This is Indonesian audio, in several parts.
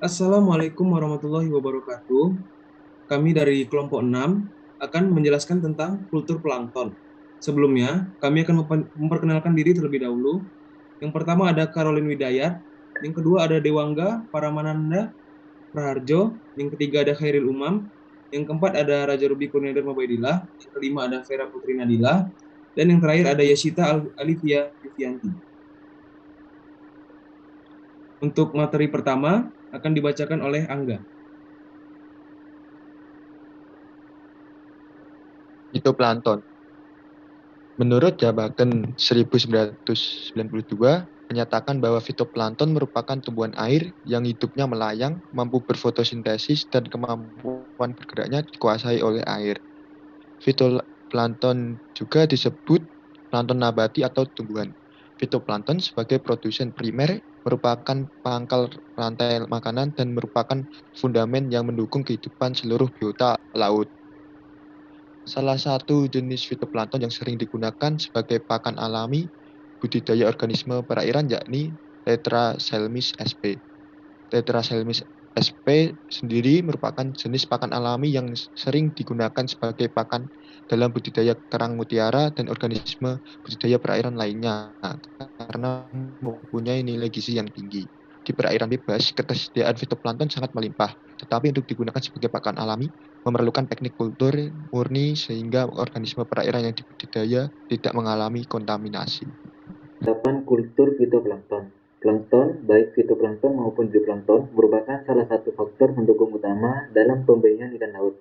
Assalamualaikum warahmatullahi wabarakatuh. Kami dari kelompok 6 akan menjelaskan tentang kultur plankton. Sebelumnya, kami akan memperkenalkan diri terlebih dahulu. Yang pertama ada Caroline Widayat, yang kedua ada Dewangga Paramananda Praharjo, yang ketiga ada Khairil Umam, yang keempat ada Raja Ruby Kurniawan Mabaidillah, yang kelima ada Vera Putri Nadila, dan yang terakhir ada Yasita Alivia Vivianti. Untuk materi pertama akan dibacakan oleh Angga. Fitoplankton. Menurut Jabaken 1992, menyatakan bahwa fitoplankton merupakan tumbuhan air yang hidupnya melayang, mampu berfotosintesis, dan kemampuan bergeraknya dikuasai oleh air. Fitoplankton juga disebut plankton nabati atau tumbuhan. Fitoplankton sebagai produsen primer merupakan pangkal rantai makanan dan merupakan fundamen yang mendukung kehidupan seluruh biota laut. Salah satu jenis fitoplankton yang sering digunakan sebagai pakan alami budidaya organisme perairan yakni Tetraselmis sp. Tetraselmis sp sendiri merupakan jenis pakan alami yang sering digunakan sebagai pakan dalam budidaya kerang mutiara dan organisme budidaya perairan lainnya karena mempunyai nilai gizi yang tinggi. Di perairan bebas, ketersediaan fitoplankton sangat melimpah, tetapi untuk digunakan sebagai pakan alami memerlukan teknik kultur murni sehingga organisme perairan yang dibudidaya tidak mengalami kontaminasi. Penerapan kultur fitoplankton. Plankton, baik fitoplankton maupun zooplankton, merupakan salah satu faktor pendukung utama dalam pemberian ikan laut.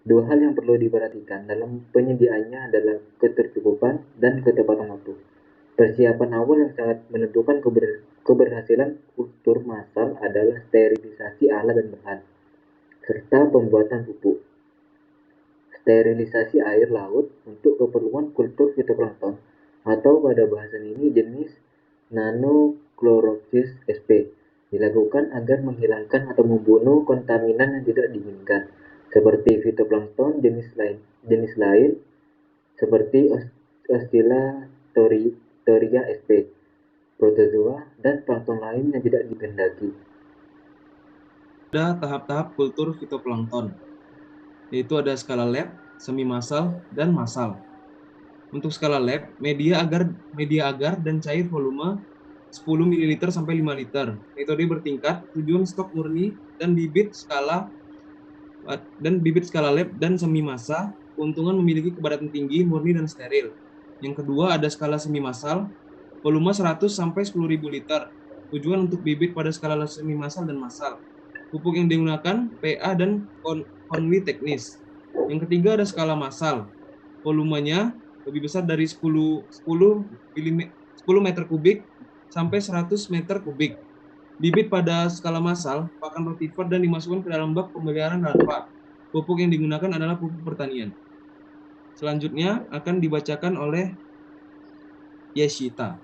Dua hal yang perlu diperhatikan dalam penyediaannya adalah ketercukupan dan ketepatan waktu. Persiapan awal yang sangat menentukan keberhasilan kultur massal adalah sterilisasi alat dan bahan, serta pembuatan pupuk. Sterilisasi air laut untuk keperluan kultur fitoplankton atau pada bahasan ini jenis Nanochloropsis sp dilakukan agar menghilangkan atau membunuh kontaminan yang tidak diinginkan seperti fitoplankton jenis lain seperti Oscillatoria sp, protozoa, dan plankton lain yang tidak dikehendaki. Ada tahap-tahap kultur fitoplankton, yaitu ada skala lab, semi massal, dan massal. Untuk skala lab, media agar dan cair volume 10 ml sampai 5 liter. Metode bertingkat, tujuan stok murni dan bibit skala lab dan semi massa, keuntungan memiliki kepadatan tinggi, murni dan steril. Yang kedua ada skala semi massal, volume 100 sampai 10.000 liter. Tujuan untuk bibit pada skala semi massal dan massal. Pupuk yang digunakan PA dan Conley teknis. Yang ketiga ada skala massal. Volumenya lebih besar dari 10 meter kubik sampai 100 meter kubik. Bibit pada skala massal, pakan rotifer dan dimasukkan ke dalam bak pemeliharaan larva. Pupuk yang digunakan adalah pupuk pertanian. Selanjutnya akan dibacakan oleh Yeshita.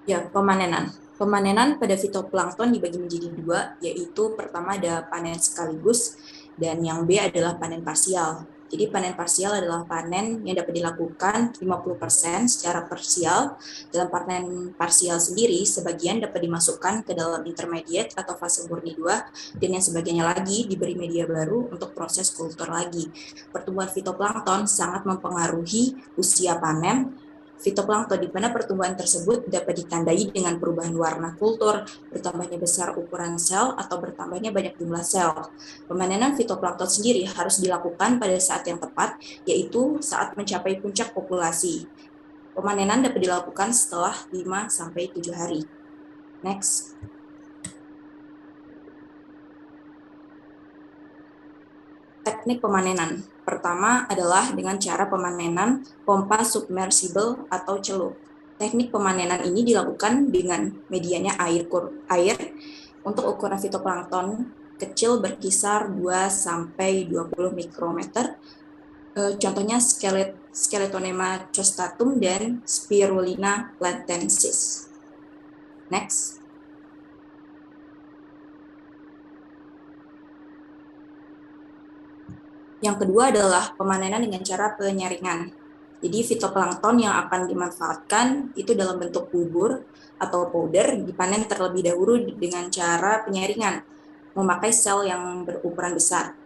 Ya, pemanenan. Pemanenan pada fitoplankton dibagi menjadi dua, yaitu pertama ada panen sekaligus dan yang B adalah panen parsial. Jadi panen parsial adalah panen yang dapat dilakukan 50% secara parsial. Dalam panen parsial sendiri, sebagian dapat dimasukkan ke dalam intermediate atau fase murni 2, dan yang sebagiannya lagi diberi media baru untuk proses kultur lagi. Pertumbuhan fitoplankton sangat mempengaruhi usia panen. Fitoplankton di mana pertumbuhan tersebut dapat ditandai dengan perubahan warna kultur, bertambahnya besar ukuran sel, atau bertambahnya banyak jumlah sel. Pemanenan fitoplankton sendiri harus dilakukan pada saat yang tepat, yaitu saat mencapai puncak populasi. Pemanenan dapat dilakukan setelah 5-7 hari. Next. Teknik pemanenan. Pertama adalah dengan cara pemanenan pompa submersible atau celup. Teknik pemanenan ini dilakukan dengan medianya air untuk ukuran fitoplankton kecil berkisar 2-20 mikrometer. Contohnya Skeletonema chostatum dan Spirulina plantensis. Next. Yang kedua adalah pemanenan dengan cara penyaringan. Jadi fitoplankton yang akan dimanfaatkan itu dalam bentuk bubur atau powder dipanen terlebih dahulu dengan cara penyaringan memakai sel yang berukuran besar.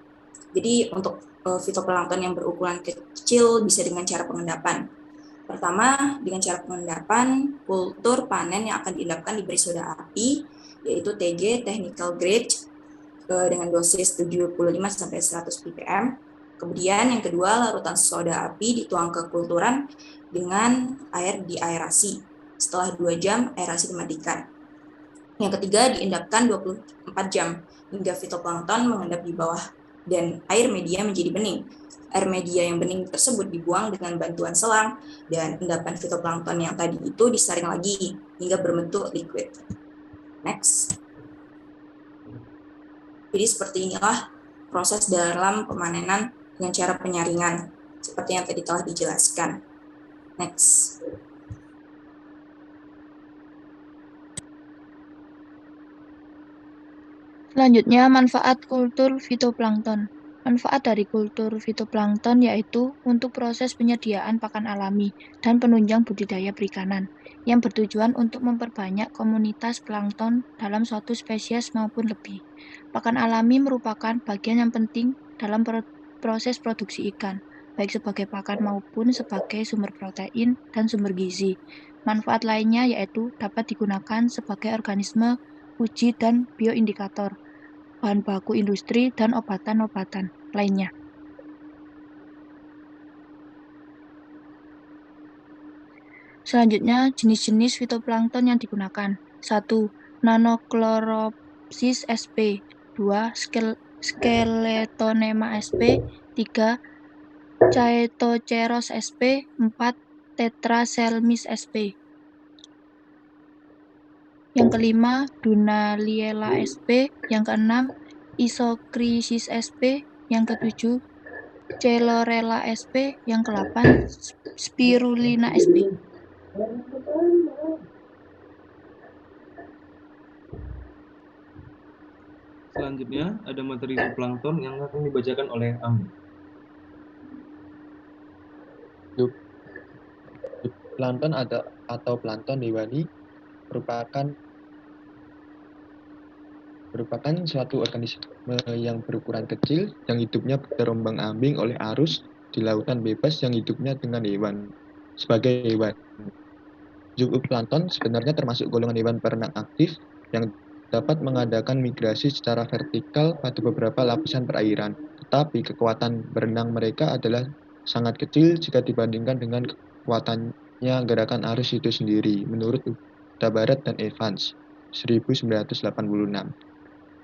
Jadi untuk fitoplankton yang berukuran kecil bisa dengan cara pengendapan. Pertama, dengan cara pengendapan, kultur panen yang akan diendapkan diberi soda api, yaitu TG, technical grade, dengan dosis 75-100 ppm. Kemudian yang kedua, larutan soda api dituang ke kulturan dengan air diaerasi. Setelah 2 jam, aerasi dimatikan. Yang ketiga, diendapkan 24 jam hingga fitoplankton mengendap di bawah dan air media menjadi bening. Air media yang bening tersebut dibuang dengan bantuan selang dan endapan fitoplankton yang tadi itu disaring lagi hingga berbentuk liquid. Next. Jadi seperti inilah proses dalam pemanenan dengan cara penyaringan seperti yang tadi telah dijelaskan. Next. Selanjutnya, manfaat kultur fitoplankton. Manfaat dari kultur fitoplankton yaitu untuk proses penyediaan pakan alami dan penunjang budidaya perikanan, yang bertujuan untuk memperbanyak komunitas plankton dalam suatu spesies maupun lebih. Pakan alami merupakan bagian yang penting dalam proses produksi ikan, baik sebagai pakan maupun sebagai sumber protein dan sumber gizi. Manfaat lainnya yaitu dapat digunakan sebagai organisme uji dan bioindikator, bahan baku industri, dan obatan-obatan lainnya. Selanjutnya, jenis-jenis fitoplankton yang digunakan. 1. Nanochloropsis sp. 2. Skeletonema sp. 3. Chaetoceros sp. 4. Tetraselmis sp. Yang kelima, Dunaliella sp. Yang keenam, Isochrysis sp. Yang ketujuh, Chlorella sp. Yang ke-8, Spirulina sp. Selanjutnya ada materi zooplankton yang akan dibacakan oleh Ami. Plankton atau plankton hewani merupakan suatu organisme yang berukuran kecil yang hidupnya terombang-ambing oleh arus di lautan bebas yang hidupnya dengan hewan sebagai hewan. Zooplankton sebenarnya termasuk golongan hewan berenang aktif yang dapat mengadakan migrasi secara vertikal pada beberapa lapisan perairan, tetapi kekuatan berenang mereka adalah sangat kecil jika dibandingkan dengan kekuatannya gerakan arus itu sendiri, menurut Huta Barat dan Evans, 1986.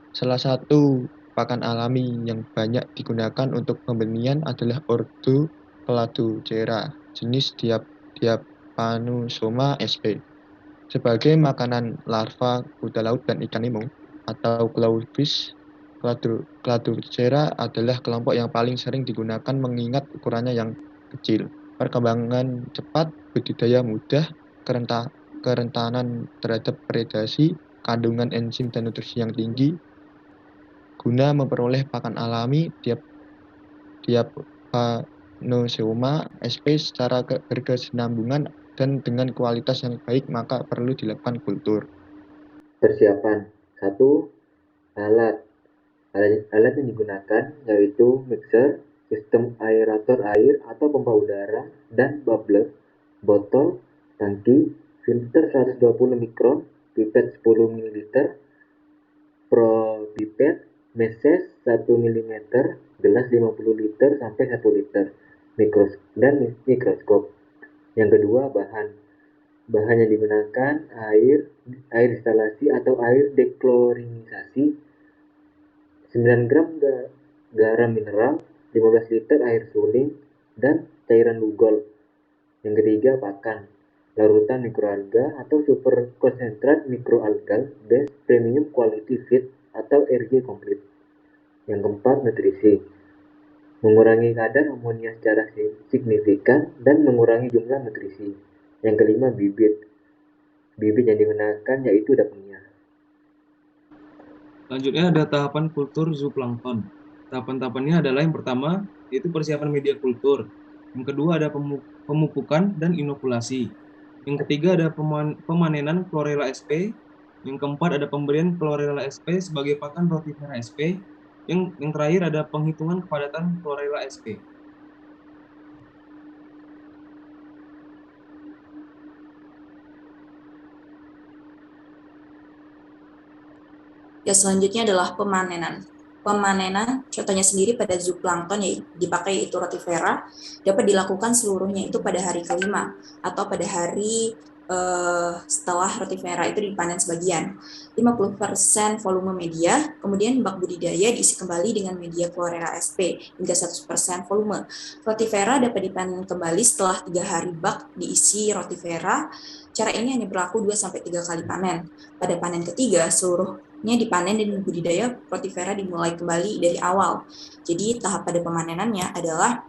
Salah satu pakan alami yang banyak digunakan untuk pembenihan adalah Ordo Cladocera, jenis Diapanosoma sp. Sebagai makanan larva kuda laut dan ikan nemo atau clownfish, Cladocera adalah kelompok yang paling sering digunakan mengingat ukurannya yang kecil, perkembangan cepat, budidaya mudah, kerentanan terhadap predasi, kandungan enzim dan nutrisi yang tinggi. Guna memperoleh pakan alami, Diapanosoma sp. secara berkesinambungan dan dengan kualitas yang baik, maka perlu dilakukan kultur. Persiapan 1. Alat yang digunakan yaitu mixer, sistem aerator air atau pompa udara, dan bubbler, botol, tangki, filter 120 mikron, pipet 10 ml, propipet, meses 1 mm, gelas 50 liter sampai 1 liter, dan mikroskop. Yang kedua, bahan yang digunakan air distilasi atau air deklorinisasi, 9 gram garam mineral, 15 liter air suling, dan cairan lugol. Yang ketiga, pakan larutan mikroalga atau super konsentrat mikroalgal base premium quality feed atau RG komplit. Yang keempat, nutrisi, mengurangi kadar amonia secara signifikan dan mengurangi jumlah nutrisi. Yang kelima, bibit yang digunakan yaitu dapurnya. Selanjutnya ada tahapan kultur zooplankton. Tahapan-tahapannya adalah yang pertama yaitu persiapan media kultur. Yang kedua ada pemupukan, dan inokulasi. Yang ketiga ada pemanenan Chlorella sp. Yang keempat ada pemberian Chlorella sp sebagai pakan Rotifera sp. Yang terakhir ada penghitungan kepadatan Chlorella sp. Ya, selanjutnya adalah pemanenan. Pemanenan, contohnya sendiri pada zooplankton yang dipakai itu Rotifera, dapat dilakukan seluruhnya itu pada hari kelima atau pada hari setelah Rotifera itu dipanen sebagian. 50% volume media, kemudian bak budidaya diisi kembali dengan media Chlorella sp hingga 100% volume. Rotifera dapat dipanen kembali setelah 3 hari bak diisi Rotifera. Cara ini hanya berlaku 2-3 kali panen. Pada panen ketiga, seluruhnya dipanen dan budidaya Rotifera dimulai kembali dari awal. Jadi tahap pada pemanenannya adalah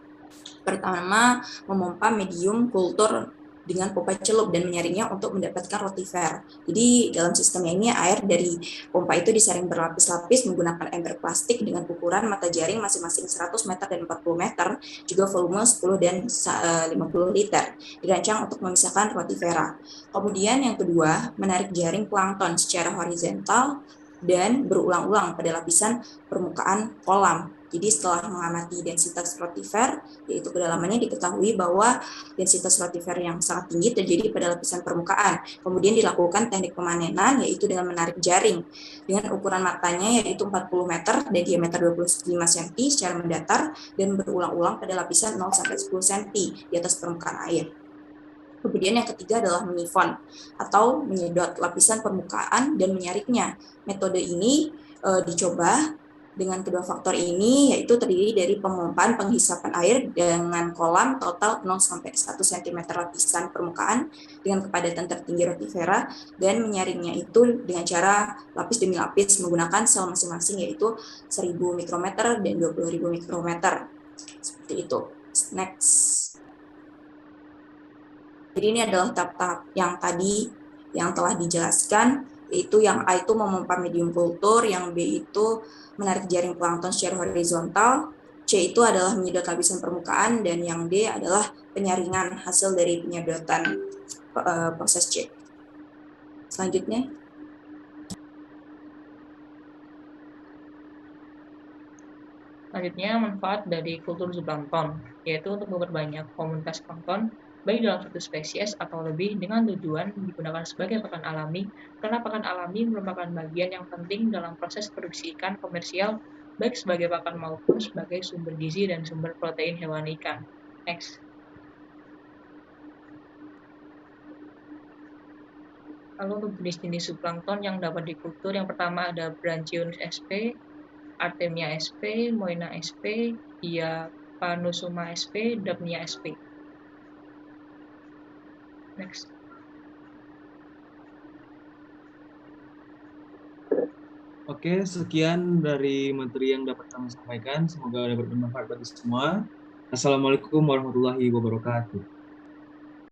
pertama memompa medium kultur dengan pompa celup dan menyaringnya untuk mendapatkan rotifer. Jadi dalam sistemnya ini air dari pompa itu disaring berlapis-lapis menggunakan ember plastik dengan ukuran mata jaring masing-masing 100 meter dan 40 meter, juga volume 10 dan 50 liter, dirancang untuk memisahkan rotifera. Kemudian yang kedua, menarik jaring plankton secara horizontal dan berulang-ulang pada lapisan permukaan kolam. Jadi setelah mengamati densitas rotifer, yaitu kedalamannya, diketahui bahwa densitas rotifer yang sangat tinggi terjadi pada lapisan permukaan. Kemudian dilakukan teknik pemanenan, yaitu dengan menarik jaring dengan ukuran matanya yaitu 40 meter dan diameter 25 cm secara mendatar dan berulang-ulang pada lapisan 0-10 cm di atas permukaan air. Kemudian yang ketiga adalah menifon atau menyedot lapisan permukaan dan menyariknya. Metode ini dicoba dengan kedua faktor ini, yaitu terdiri dari pemompaan penghisapan air dengan kolam total 0-1 cm lapisan permukaan dengan kepadatan tertinggi rotifera dan menyaringnya itu dengan cara lapis demi lapis menggunakan sel masing-masing yaitu 1000 mikrometer dan 20.000 mikrometer. Seperti itu. Next. Jadi ini adalah tahap-tahap yang tadi yang telah dijelaskan, yaitu yang A itu memompa medium kultur, yang B itu menarik jaring plankton secara horizontal, C itu adalah menyedot lapisan permukaan, dan yang D adalah penyaringan hasil dari penyedotan proses C. Selanjutnya. Selanjutnya, manfaat dari kultur zooplankton, yaitu untuk memperbanyak komunitas plankton, baik dalam satu spesies atau lebih dengan tujuan digunakan sebagai pakan alami, karena pakan alami merupakan bagian yang penting dalam proses produksi ikan komersial, baik sebagai pakan maupun sebagai sumber gizi dan sumber protein hewani ikan. Next. Lalu untuk jenis-jenis zooplankton yang dapat dikultur, yang pertama ada Branchiornis sp, Artemia sp, Moina sp, Diapanosoma sp, Dapnia sp. Next. Oke, sekian dari materi yang dapat kami sampaikan. Semoga dapat bermanfaat bagi semua. Assalamualaikum warahmatullahi wabarakatuh.